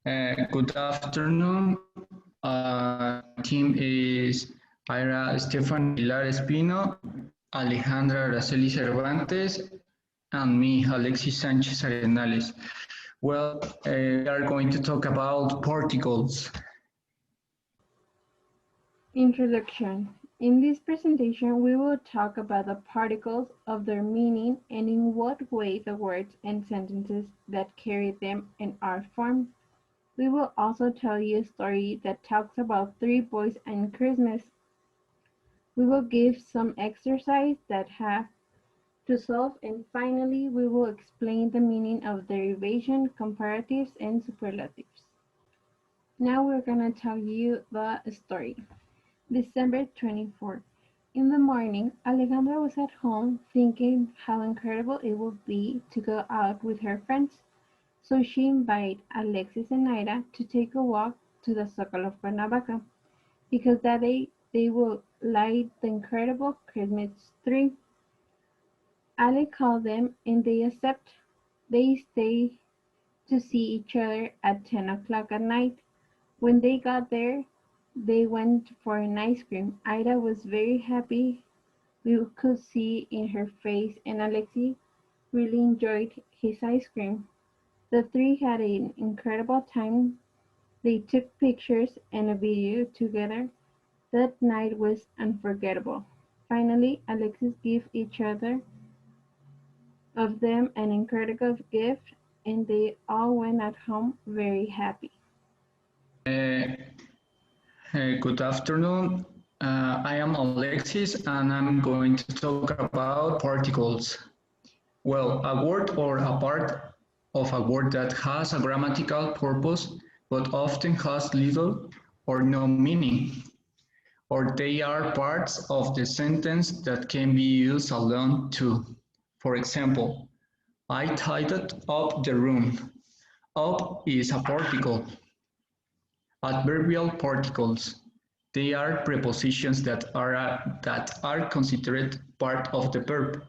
Good afternoon. My team is Ira Estefan Pilar Espino, Alejandra Araceli Cervantes, and me, Alexis Sanchez Arenales. Well, we are going to talk about particles. Introduction. In this presentation, we will talk about the particles of their meaning and in what way the words and sentences that carry them and are formed. We will also tell you a story that talks about three boys and Christmas. We will give some exercise that have to solve, and finally we will explain the meaning of derivation, comparatives, and superlatives. Now we're going to tell you the story. December 24th. In the morning, Alejandra was at home thinking how incredible it would be to go out with her friends. So she invited Alexis and Ida to take a walk to the Zócalo of Cuernavaca because that day they will light the incredible Christmas tree. Ale called them and they accept. They stay to see each other at 10 o'clock at night. When they got there, they went for an ice cream. Ida was very happy. We could see in her face, and Alexei really enjoyed his ice cream. The three had an incredible time. They took pictures and a video together. That night was unforgettable. Finally, Alexis gave each other of them an incredible gift, and they all went at home very happy. Uh, Good afternoon. I am Alexis and I'm going to talk about particles. Well, a word or a part of a word that has a grammatical purpose but often has little or no meaning, or they are parts of the sentence that can be used alone too. For example, I tidied up the room. Up is a particle. Adverbial particles: they are prepositions that are considered part of the verb.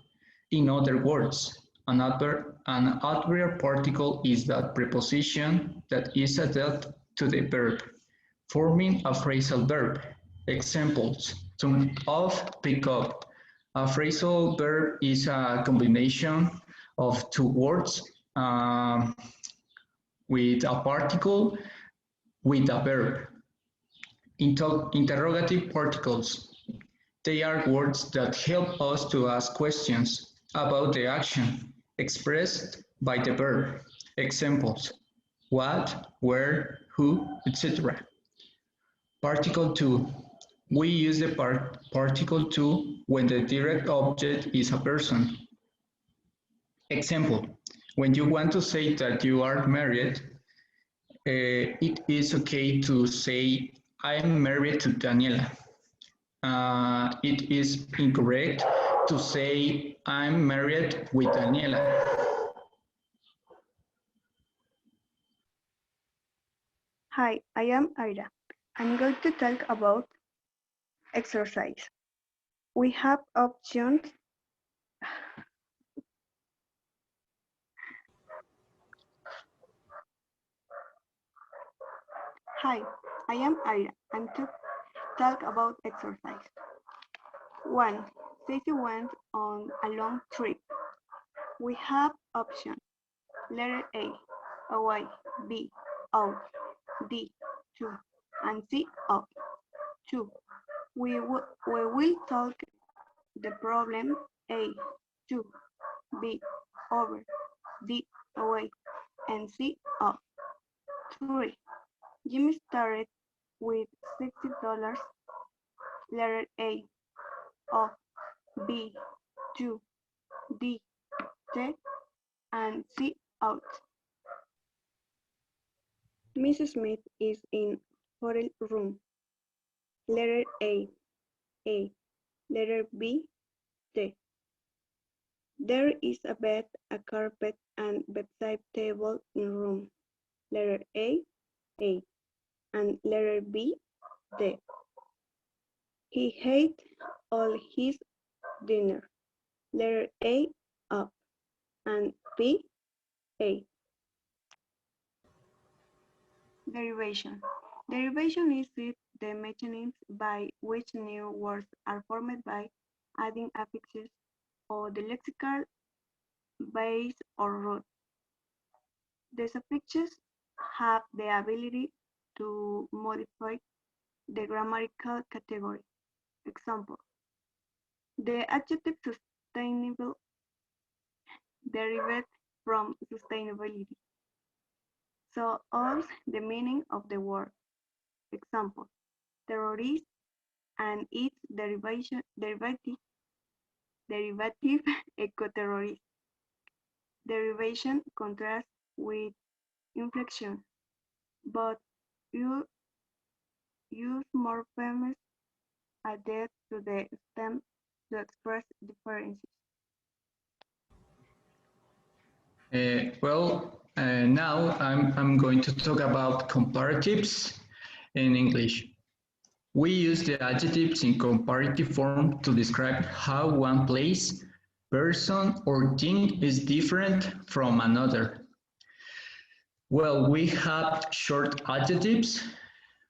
In other words, an adverb particle is that preposition that is added to the verb, forming a phrasal verb. Examples: turn off, pick up. A phrasal verb is a combination of two words with a particle with a verb. Interrogative particles: they are words that help us to ask questions about the action expressed by the verb. Examples: what, where, who, etc. Particle to: we use the particle to when the direct object is a person. Example: when you want to say that you are married, it is okay to say I am married to Daniela. It is incorrect to say I'm married with Daniela. Hi, I am Ira. I'm going to talk about exercise. We have options. Hi, I am Ira. I'm to talk about exercise. 1. Say you went on a long trip. We have options. Letter A, away, B, out, D, to, and C, up. 2. We will talk the problem A, to, B, over, D, away, and C, up. 3. Jimmy started with $60. Letter A, off, B, to, D, T, and C, out. Mrs. Smith is in hotel room. Letter A. Letter B, T. There is a bed, a carpet, and bedside table in room. Letter A, and letter B, D. He ate all his dinner. Letter A, up, and B, A. Derivation. Derivation is the mechanism by which new words are formed by adding affixes or the lexical base or root. The suffixes have the ability to modify the grammatical category. Example, the adjective sustainable derived from sustainability, so alters the meaning of the word. Example, terrorist and its derivative eco-terrorist. Derivation contrasts with inflection, but use morphemes added to the stem to express differences. Now I'm going to talk about comparatives in English. We use the adjectives in comparative form to describe how one place, person, or thing is different from another. Well, we have short adjectives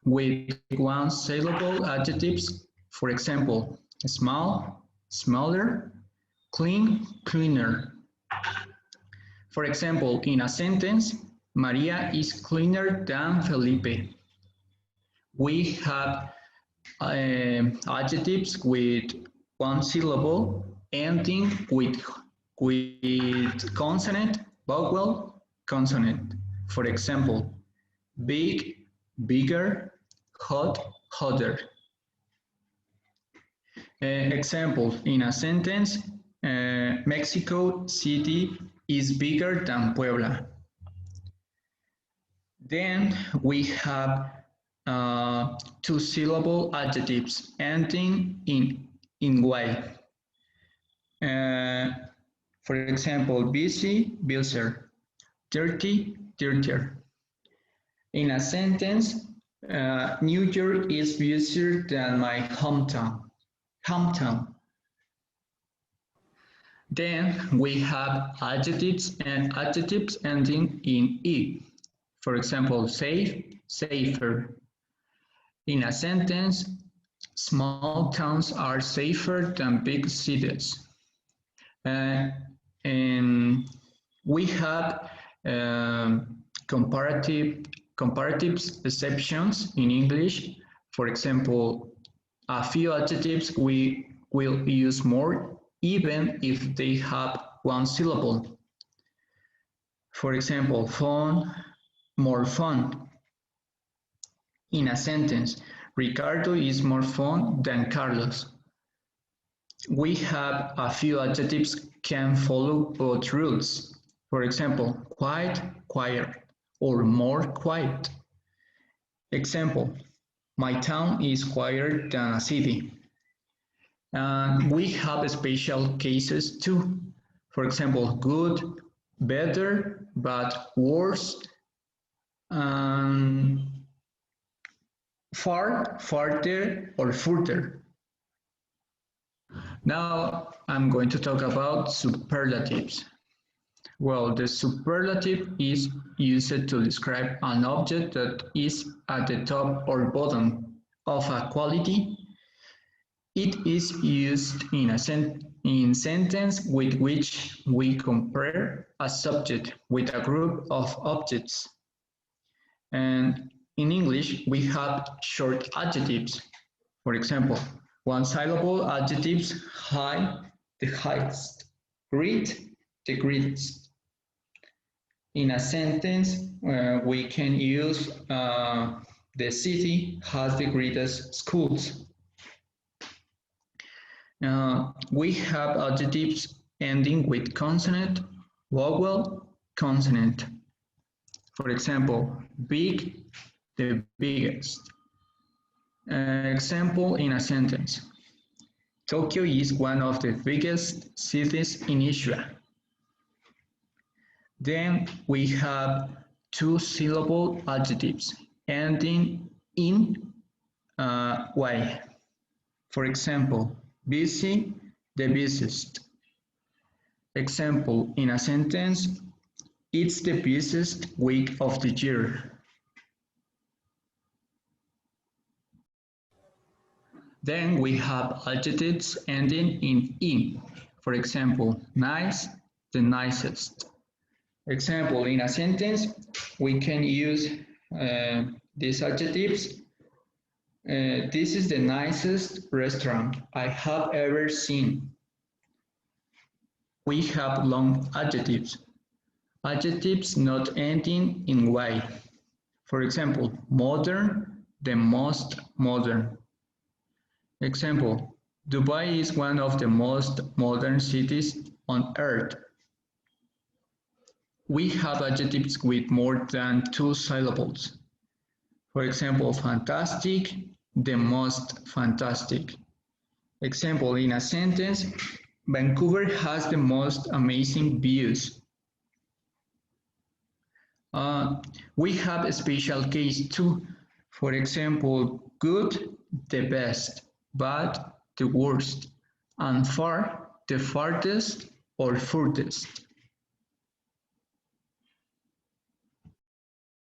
with one syllable adjectives, for example, small, smaller, clean, cleaner. For example, in a sentence, Maria is cleaner than Felipe. We have adjectives with one syllable ending with consonant, vowel, consonant. For example, big, bigger, hot, hotter. Example, in a sentence, Mexico City is bigger than Puebla. Then we have two-syllable adjectives ending in Y. For example, busy, busier, dirty, dirtier. In a sentence, New York is busier than my hometown. Then we have adjectives and adjectives ending in E. For example, safe, safer. In a sentence, small towns are safer than big cities. And we have comparatives exceptions in English. For example, a few adjectives we will use more even if they have one syllable. For example, fun, more fun. In a sentence, Ricardo is more fun than Carlos. We have a few adjectives can follow both rules. For example, quiet, quiet, or more quiet. Example, my town is quieter than a city. And we have special cases too. For example, good, better, but worse, far, farther, or further. Now I'm going to talk about superlatives. Well, the superlative is used to describe an object that is at the top or bottom of a quality. It is used in a sentence with which we compare a subject with a group of objects. And in English, we have short adjectives. For example, one-syllable adjectives: high, the highest; great, the greatest. In a sentence, we can use the city has the greatest schools. We have adjectives ending with consonant, vowel, consonant. For example, big, the biggest. Example in a sentence. Tokyo is one of the biggest cities in Asia. Then we have two-syllable adjectives ending in Y. For example, busy, the busiest. Example in a sentence, it's the busiest week of the year. Then we have adjectives ending in "in". For example, nice, the nicest. Example, in a sentence, we can use these adjectives. This is the nicest restaurant I have ever seen. We have long adjectives. Adjectives not ending in "y". For example, modern, the most modern. Example, Dubai is one of the most modern cities on earth. We have adjectives with more than 2 syllables. For example, fantastic, the most fantastic. Example, in a sentence, Vancouver has the most amazing views. We have a special case too. For example, good, the best, bad, the worst, and far, the farthest or furthest.